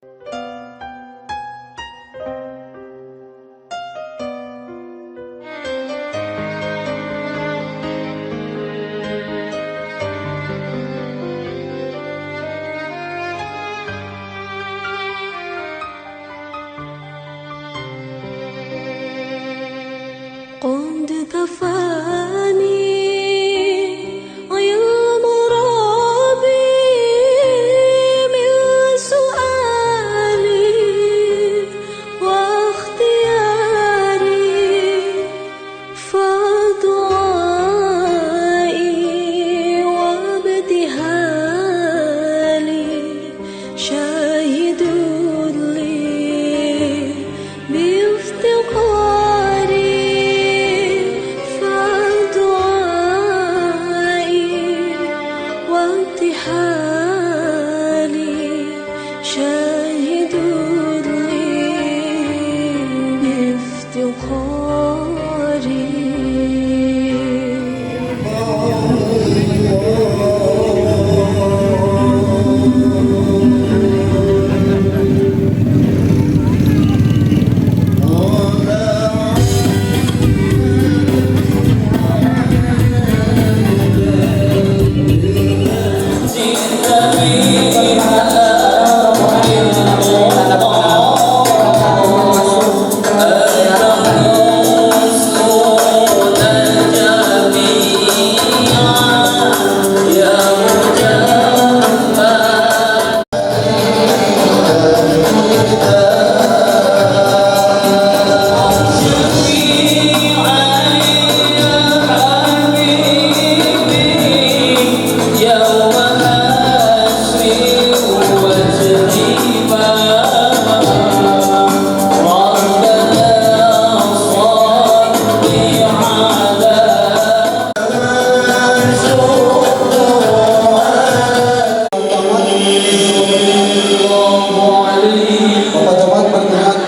قد كفاني علم ربي من سؤالي واختياري فدعائي وابتهالي شاهد لي بافتقاري وابتحالي شاهد لي بافتقاري.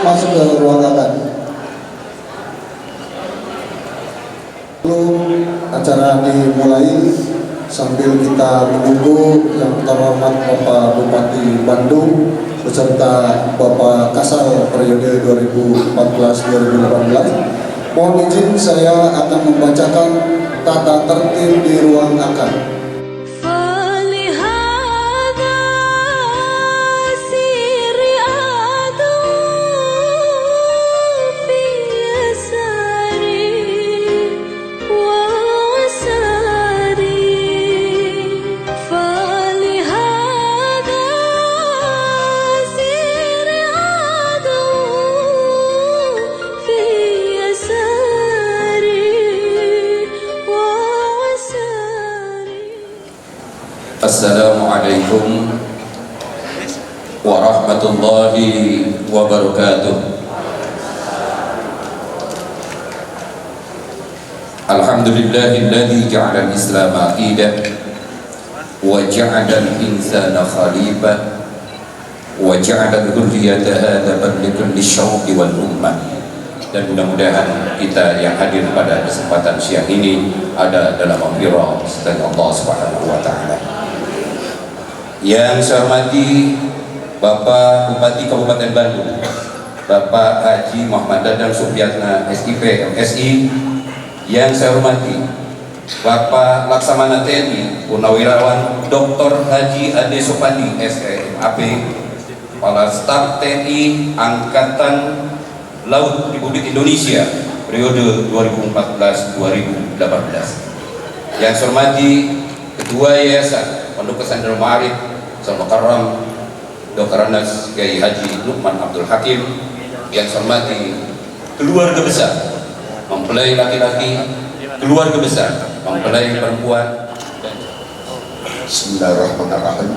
Masuk ke ruang akan. Sebelum acara dimulai, sambil kita menunggu yang terhormat Bapak Bupati Bandung beserta Bapak Kasal periode 2014-2018, mohon izin saya akan membacakan tata tertib di ruang akan. Assalamualaikum warahmatullahi wabarakatuh. Alhamdulillahilladzi ja'ala al-Islam aqidah wa ja'ala al-insana khalifah wa ja'ala al-dhurriyyata hadaban likulli syauqi wal ummah. Dan mudah-mudahan kita yang hadir pada kesempatan siang ini ada dalam maghfirah dari Allah Subhanahu wa taala. Yang saya hormati Bapak Bupati Kabupaten Bandung, Bapak Haji Muhammad Dadang Supriyatna SIP MSI. Yang saya hormati Bapak Laksamana TNI Purnawirawan Dr. Haji Ade Supandi SMAP, Kepala Staf TNI Angkatan Laut Republik Indonesia periode 2014-2018. Yang saya hormati Ketua Yayasan Pondok Pesantren Ma'arif Al-Mukarram Dr. Anas Kiai Haji Lukman Abdul Hakim. Yang saya hormati keluarga besar mempelai laki-laki, keluarga besar mempelai perempuan. Bismillahirrahmanirrahim.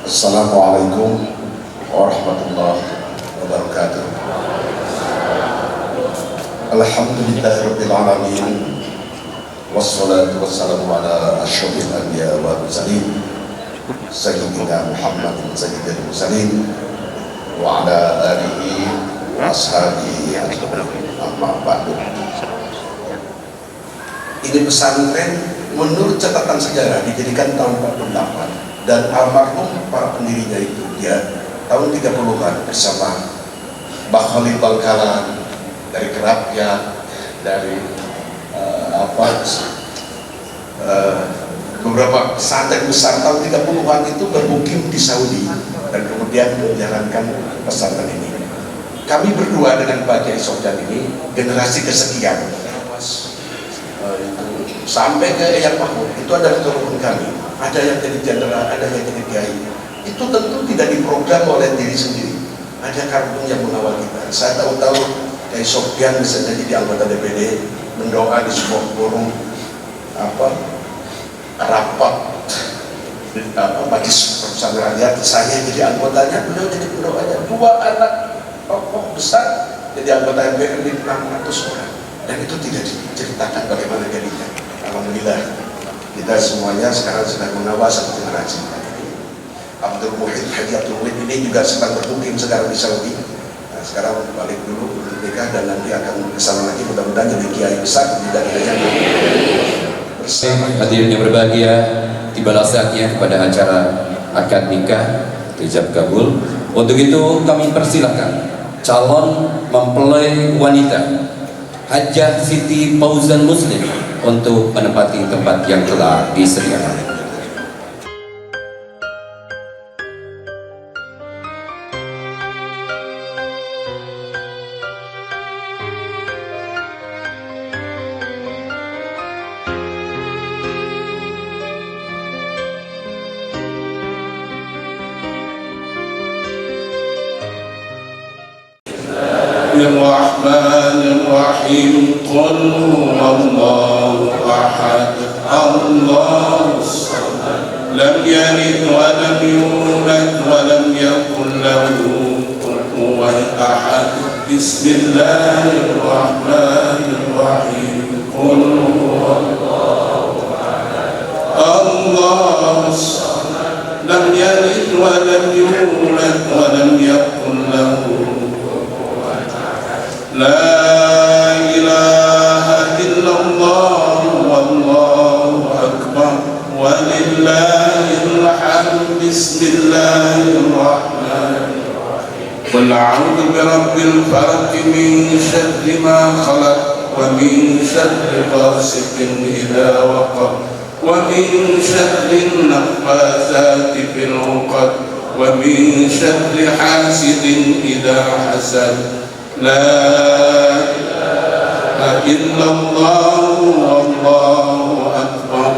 Assalamualaikum warahmatullahi wabarakatuh. Alhamdulillahirabbil alamin. Wassalatu wassalamu ala asyrofil anbiya wal mursalin sayyidina Muhammadin sayyidil mursalin wa ala alihi wa ashabihi ajma'in. Amma ba'du. Ini pesantren menurut catatan sejarah didirikan tahun 48 dan almarhum para pendirinya itu dia tahun 30-an bersama Mbah Khalil Bangkalan dari Kerapia, dari beberapa pesantren besar tahun 30-an itu bermukim di Saudi dan kemudian menjalankan pesantren ini. Kami berdua dengan Pak Kiai Sofyan ini generasi kesekian, sampai ke Eyang Mahmud itu adalah turun kami. Ada yang jadi jenderal, ada yang jadi kiai. Itu tentu tidak diprogram oleh diri sendiri. Ada kampung yang mengawal kita. Saya tahu-tahu Kiai Sofyan misalnya jadi anggota DPD, mendoa di sebuah forum rapat majlis persaudaraan rakyat, saya jadi anggotanya, beliau jadi pendoanya. 2 anak tokoh besar jadi anggota MPR di 600 orang, dan itu tidak diceritakan bagaimana jadinya. Alhamdulillah kita semuanya sekarang sedang mengawasi generasi. Abdul Muhid Haji Abdul Muhid ini juga sedang bermukim sekarang di Saudi. Nah, sekarang balik dulu nikah dan nanti akan bersama lagi, mudah-mudahan jadi kiai besar di daerahnya. Hadirin yang berbahagia, tibalah saatnya kepada acara akad nikah ijab kabul. Untuk itu kami persilahkan calon mempelai wanita Hajjah Siti Fauzan Muslim untuk menempati tempat yang telah disediakan. الرحمن الرحيم قل هو الله أحد الله الصمد لم يلد ولم يولد ولم يكن له كفوا أحد بسم الله الرحمن الرحيم قل هو الله أحد الله الصمد لم يلد ولم يولد ولم يكن له لا إله إلا الله والله أكبر ولله الحمد بسم الله الرحمن الرحيم قل أعوذ برب الفلق من شر ما خلق ومن شر غاسق إذا وقب ومن شر النفاثات في العقد ومن شر حاسد إذا حسد لا إله إلا الله والله أكبر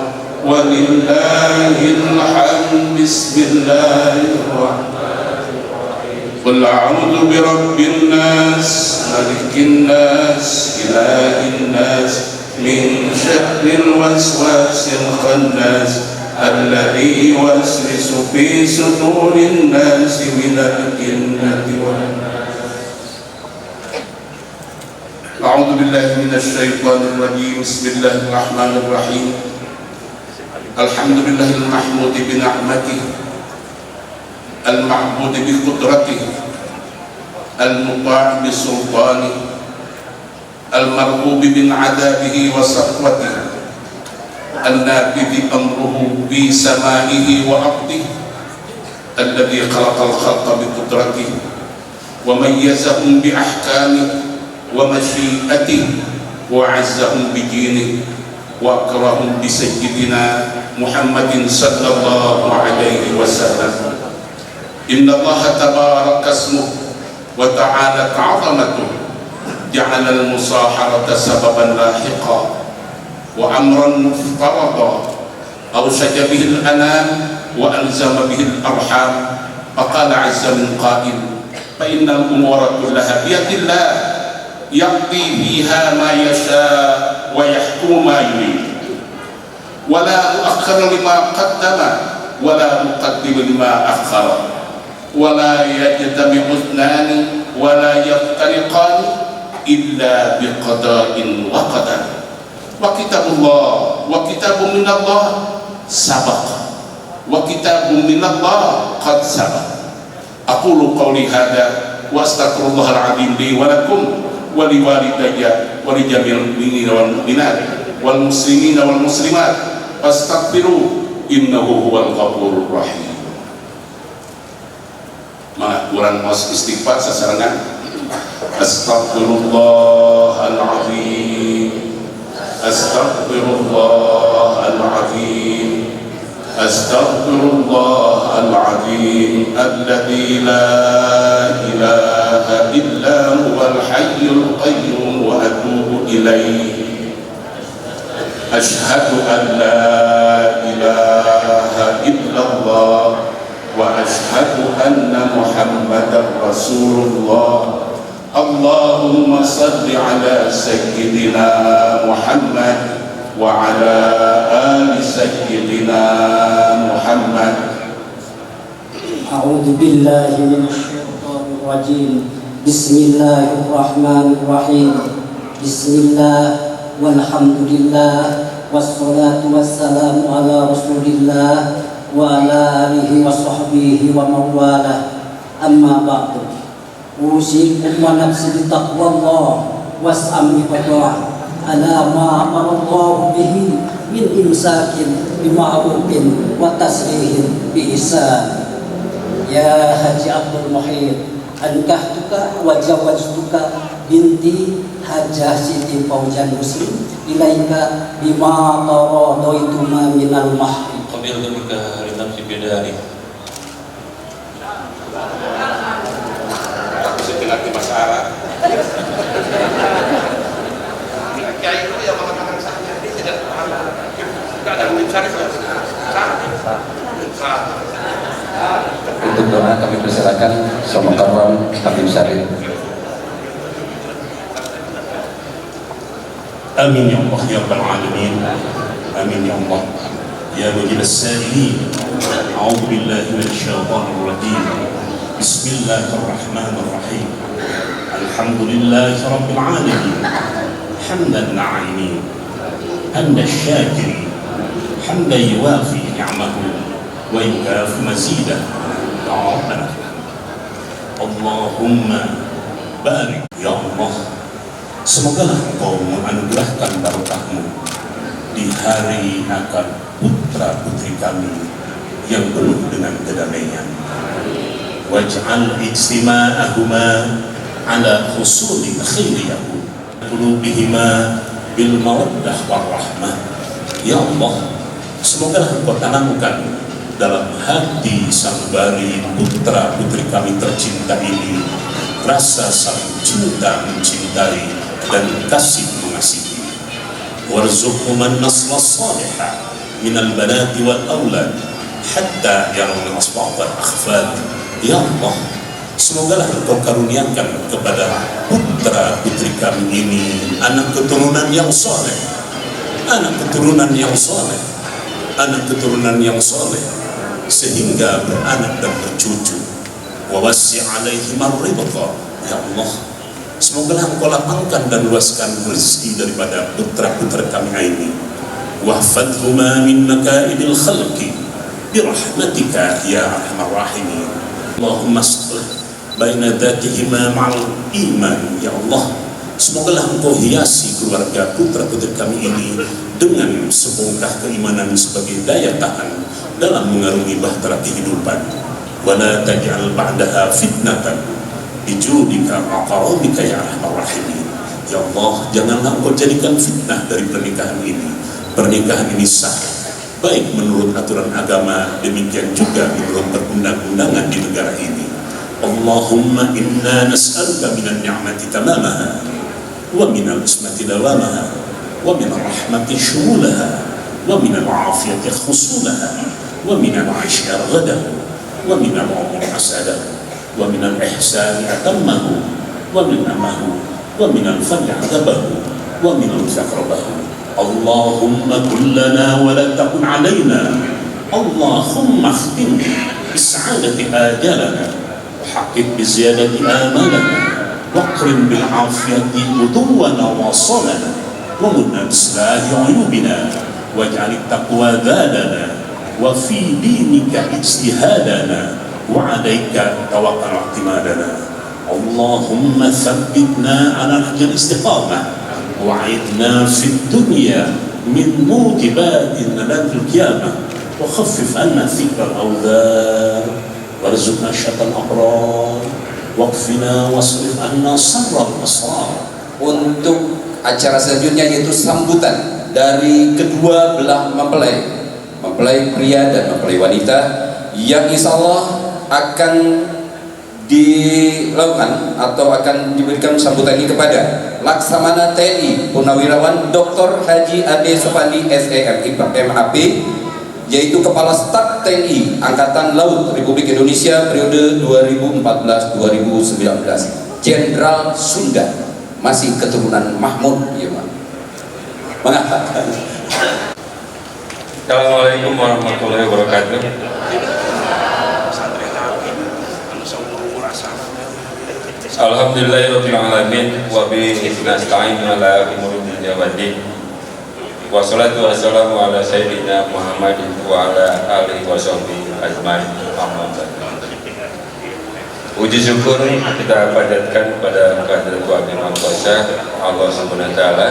ولله الحمد بسم الله الرحمن الرحيم قل أعوذ برب الناس ملك الناس إله الناس من شر الوسواس الخناس الذي يوسوس في صدور الناس من الجنة والناس. أعوذ بالله من الشيطان الرجيم بسم الله الرحمن الرحيم الحمد لله المحمود بنعمته المعبود بقدرته المطاع بسلطانه المرغوب من عذابه وسخطه النافذ أمره بسمائه وأرضه الذي خلق الخلق بقدرته وميزهم بأحكامه ومشيئته وعزهم بدينه وأكرمهم بسيدنا محمد صلى الله عليه وسلم. إن الله تبارك اسمه وتعالت عظمته جعل المصاحرة سببا لاحقا وأمرا مفترضا أوشج به الأنام وألزم به الأرحام فقال عز من قائل فإن الأمور كلها بيد الله يقضي فيها ما يشاء ويحكم ما يريد ولا مؤخر لما قدم ولا مقدم لما أخر ولا يجتمع اثنان ولا يفترقان إلا بقضاء وقدر وكتاب الله وكتاب من الله سبق وكتاب من الله قد سبق. أقول قولي هذا وأستغفر الله العظيم لي ولكم ولوالدي ولجميع المؤمنين والمؤمنات والمسلمين والمسلمات فاستغفروه إنه هو الغفور الرحيم. urang mos istighfar sasarangan. Astaghfirullahaladzim, astaghfirullahaladzim, astaghfirullahaladzim, alladzi la ilaha illa huwal hayyul qayyum wa atubu ilaihi. Asyhadu an la ilaha illallah wa asyhadu anna Muhammadar Rasulullah. Allahumma salli ala sayyidina Muhammad wa ala ali sayyidina Muhammad. A'udzu billahi minasyaitonir rajim. Bismillahirrahmanirrahim. Bismillah walhamdulillah wassalatu wassalamu ala Rasulillah wa ala alihi wa sahbihi wa mawalah. Amma ba'du. Usikum wa nafsi bitaqwallah was'amni wa ala ma amarallahu bihi min imsakin bima'rufin wa tasrihin bi ihsan. Ya Haji Abdul Muhyidd, ankahtuka wa jawaztuka binti Hajah Siti Fauzan Muslim ilaika bima taradhaituma minal mahri. Qabiltu minka hari nafsi bidari. Laki bahasa Arab. Kiai itu yang mengatakan saja dia tidak paham. Tidak ada mencari Untuk doa kami persilakan Sama Karam Habib Syarif. Amin ya Allah ya Rabbal Alamin. Amin ya Allah. Ya Mujib as-Sa'ilin. A'udzu billahi minasyaitonir rajim. Bismillahirrahmanirrahim. Alhamdulillahi Rabbil Alamin. Hamdan na'imin, hamdan syakirin, hamdan yuwafi ni'amahu wa yukafi mazidah. Ya Rabbana, Allahumma barik. Ya Allah, semoga Engkau menganugerahkan barokahmu di hari akan putra putri kami yang penuh dengan kedamaian. Waj'al ijtima'ahuma ala husuli khairiyahum qulubihima bil mawaddah warahmah. Ya Allah, semoga Engkau tanamkan dalam hati sanubari putra putri kami tercinta ini rasa saling cinta mencintai dan kasih mengasihi. Warzuqhum an-nasla salihah minal banati wal aulad hatta yarawna asbab al-akhfad. Ya Allah, semoga Engkau karuniakan kepada putra putri kami ini anak keturunan yang soleh, anak keturunan yang soleh, anak keturunan yang soleh, sehingga beranak dan bercucu. Wa wasi' alaihim ar-rizqa. Ya Allah, semoga Engkau lapangkan dan luaskan rezeki daripada putra-putra kami ini. Wahfadhuma min makaidil khalqi birahmatika ya arhamar rahimin. Allahumma aslih baina dzatihima ma'al iman. Ya Allah, semoga Engkau hiasi keluarga putra-putri kami ini dengan sebongkah keimanan sebagai daya tahan dalam mengarungi bahtera kehidupan. Wa la taj'al ba'daha fitnatan bijudika wa karamika ya arhamar rahimin. Ya Allah, janganlah Engkau jadikan fitnah dari pernikahan ini. Pernikahan ini sah baik menurut aturan agama, demikian juga menurut perundang-undangan di negara ini. Allahumma inna nas'aluka minan ni'mati tamamaha wa minal ismati dawamaha wa minal rahmati syumulaha wa minal afiyati khusulaha wa minal aishi arghadahu wa minal umur asadahu wa minal ihsani atammahu wa min amahu wa minal fadli adabahu wa minal zakrabahu. Allahumma kullana wa la takun alaina. Allahumma akhtim bis'adati ajalana wa haqib biziyadati amalana waqrim bil afiyati uduwana wa salana wa munna bislahi uyubina waj'al taqwa zadana wa fi dinika ijtihadana wa alayka tawakkal i'timadana. Allahumma thabbitna ala nahjil istiqamah وعدنا في الدنيا من موجبات النجاة القيامة وخفف عنا ثقل الأوزار warzuqna syaitan abrar waqfina wasrif anna sarral asrar. Untuk acara selanjutnya yaitu sambutan dari kedua belah mempelai pria dan mempelai wanita, yang insya Allah akan dilakukan atau akan diberikan sambutan ini kepada Laksamana TNI Purnawirawan Dr. Haji Ade Supandi SEMIP, yaitu Kepala Staf TNI Angkatan Laut Republik Indonesia periode 2014-2019, Jenderal Sunda, masih keturunan Mahmud, ya Pak, mengatakan. Assalamualaikum warahmatullahi wabarakatuh. Alhamdulillahirabbil alamin wa bihi nasta'in ala umuri dunya waddin. Wassalatu wassalamu ala sayyidina Muhammadin wa ala alihi washabbihi ajmain. Puji syukur kita panjatkan kepada kehadirat Tuhan Yang Maha Kuasa Allah Subhanahu wa taala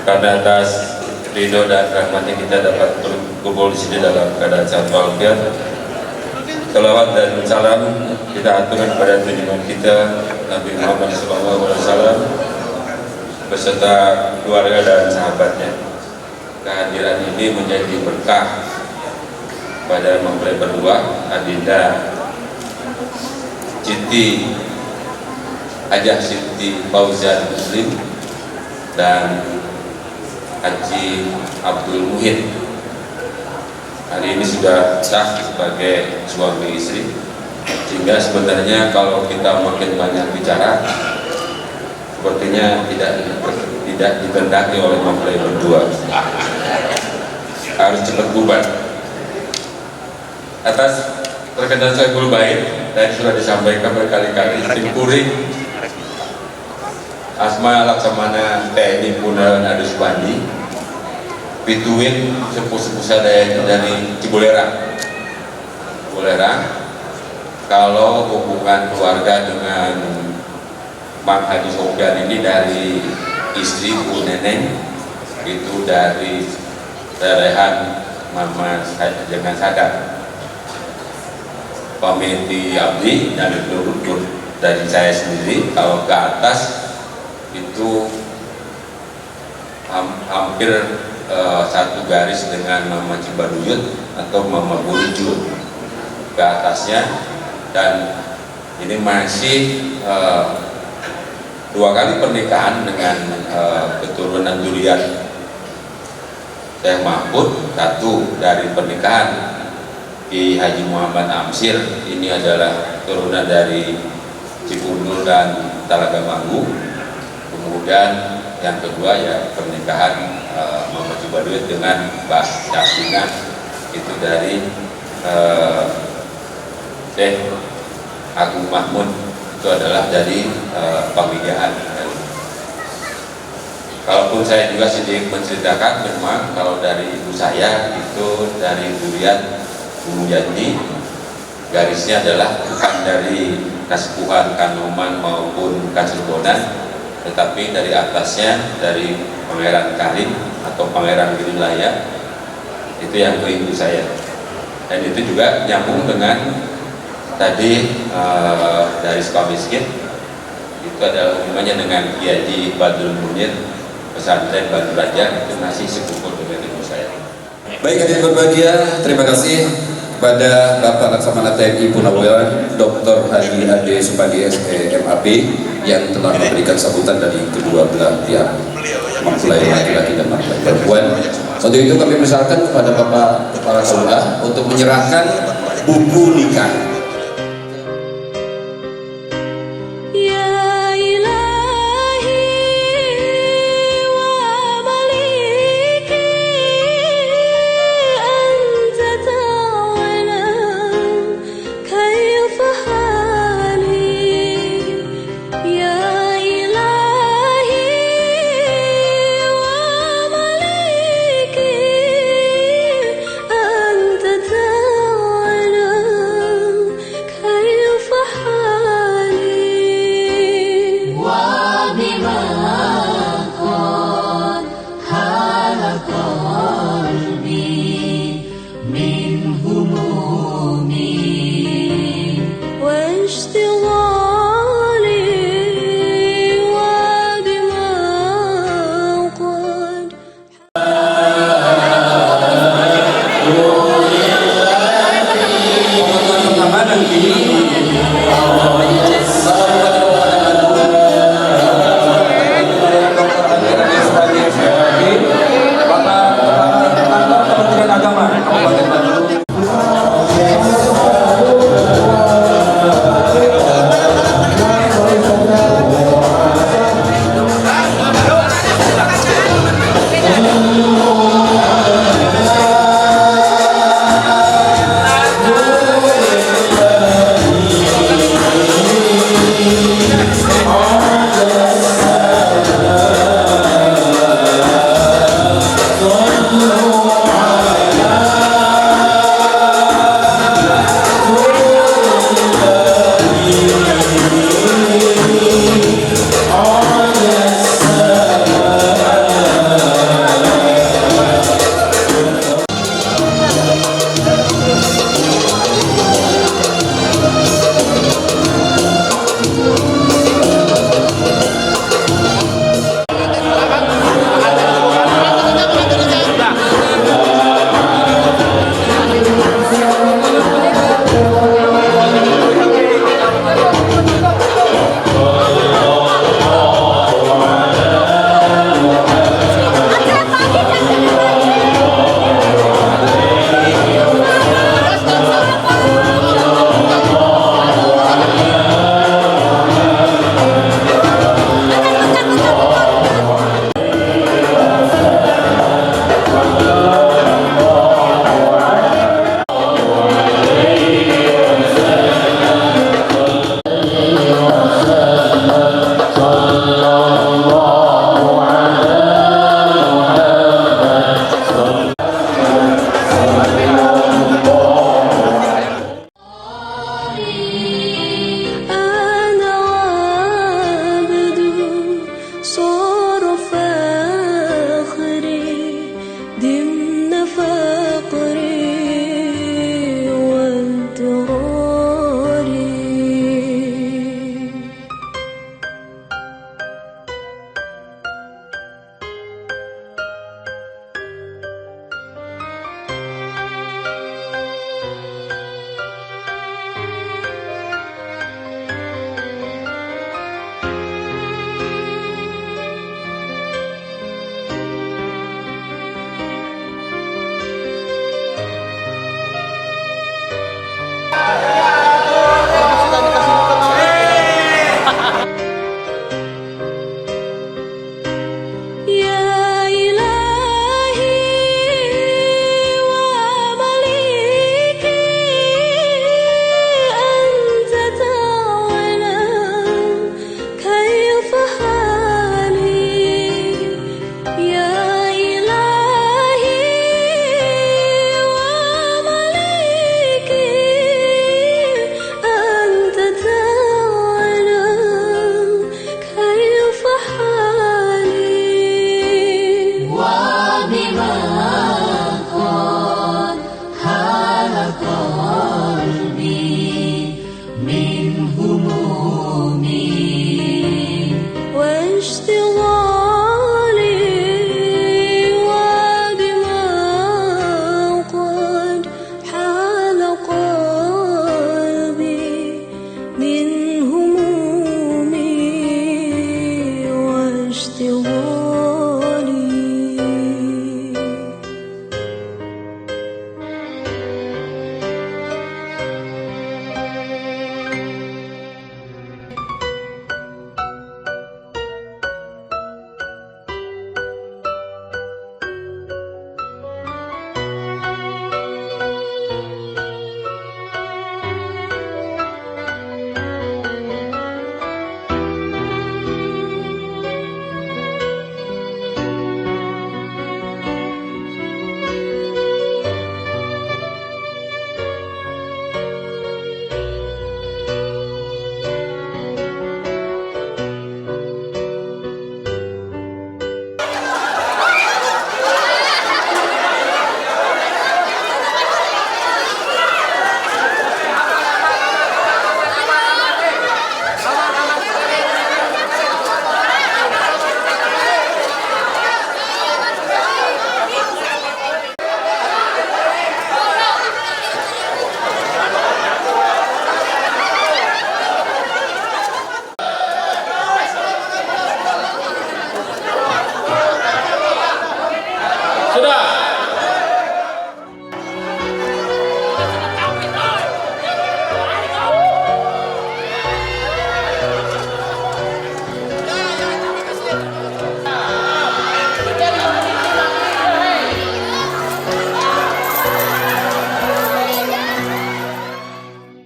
karena atas ridho dan rahmatnya kita dapat berkumpul di sini dalam keadaan sehat walafiat. Salawat dan salam kita aturkan kepada junjungan kita Nabi Muhammad SAW beserta keluarga dan sahabatnya. Kehadiran ini menjadi berkah pada mempelai berdua, Adinda Siti Hajah Siti Fauzan Muslim dan Haji Abdul Muhid. Hari ini sudah sah sebagai suami istri, sehingga sebenarnya kalau kita makin banyak bicara sepertinya tidak dikehendaki oleh mempelai berdua, harus cepat bubar. Atas perkenan saya Guru Bait tadi sudah disampaikan berkali-kali, tim kuring Asma Laksamana TNI Purnawirawan Ade Supandi pituin sepuh-sepuh sadaya dari Cibolerang. Kalau hubungan keluarga dengan Bang Haji Sofyan ini dari istri Bu Neneng, itu dari Rehan Mama Jangan Sadar, Pamiti Abdi dan Lurut dari saya sendiri. Kalau ke atas itu hampir satu garis dengan Mama Cibaduyut atau Mama Burujut ke atasnya, dan ini masih 2 kali pernikahan dengan keturunan durian Syekh Mahfud. 1 dari pernikahan Ki Haji Muhammad Amsir, ini adalah turunan dari Cipundur dan Talaga Manggu. Kemudian yang kedua ya pernikahan Mama Cibaduyut dengan Mbak Syafina, itu dari Syekh Agung Mahmud, itu adalah dari Pamijahan. Kalaupun saya juga sedikit menceritakan, memang kalau dari ibu saya itu dari Durian Gunung Jati, garisnya adalah bukan dari Kasepuhan Kanoman maupun Kacerbonan, tetapi dari atasnya dari Pangeran Karim atau Pangeran Girilaya, itu yang ke ibu saya. Dan itu juga nyambung dengan tadi dari Sukamiskin, itu adalah hubungannya dengan Kiai Haji Badrul Munir pesantren Batu Raja, itu masih sepupu dengan ibu saya. Baik, hadirin berbahagia, terima kasih kepada Bapak Laksamana TNI Purnawirawan Dr. Haji Ade Supandi SEMIP yang telah memberikan sambutan dari kedua belah pihak, mempelai laki-laki dan mempelai perempuan. Untuk itu kami persilakan kepada Bapak Kepala Sekolah untuk menyerahkan buku nikah